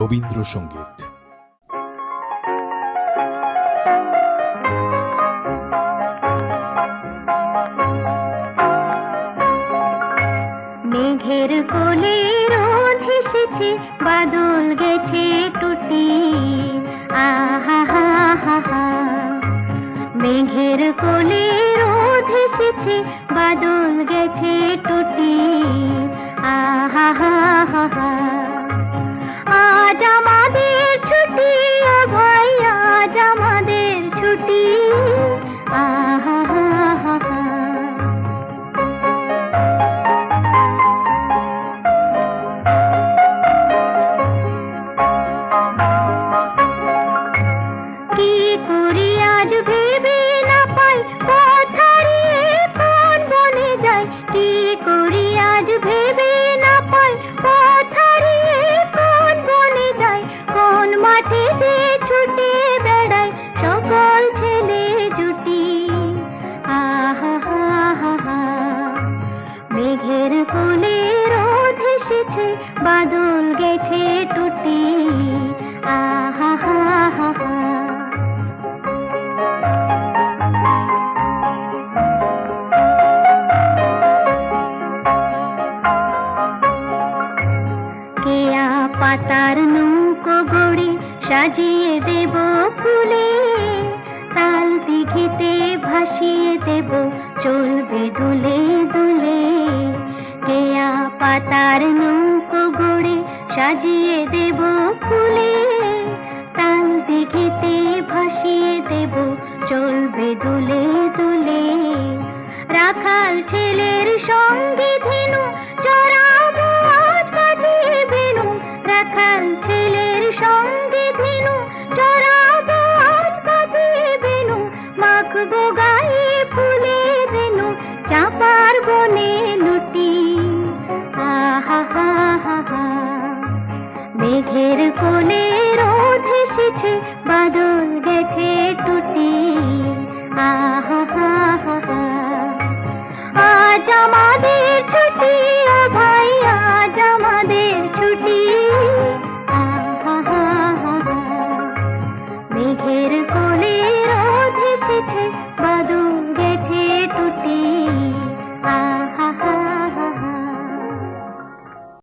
রবীন্দ্রসঙ্গীত। মেঘের কোলে রোদ হেসেছে, বাদল গেছে টুটি, আহা হা হা হা। মেঘের কোলে রোদ হেসেছে, বাদল গেছে টুটি, আহা হা হা হা। আজ আমাদের ছুটি, ও ভাই আজ আমাদের ছুটি, আহা হা হা হা। কি করি আজ ভেবে না পাই, পথ হারিয়ে কোন বনে যাই। কি করি আজ ভেবে না পাই, পথ হারিয়ে কোন বনে যাই। কোন মাঠে যে ছুটে বেড়াই সকল ছেলে জুটি, আহা হা হা হা। মেঘের কোলে রোদ হেসেছে, বাদল গেছে টুটি, আহা হা হা হা। কেয়া পাতার নৌকো গড়ে সাজিয়ে দেব ফুলে, তাল দিঘিতে ভাসিয়ে দেব চলবে দুলে দুলে। কেয়া পাতার নৌকো গড়ে সাজিয়ে দেব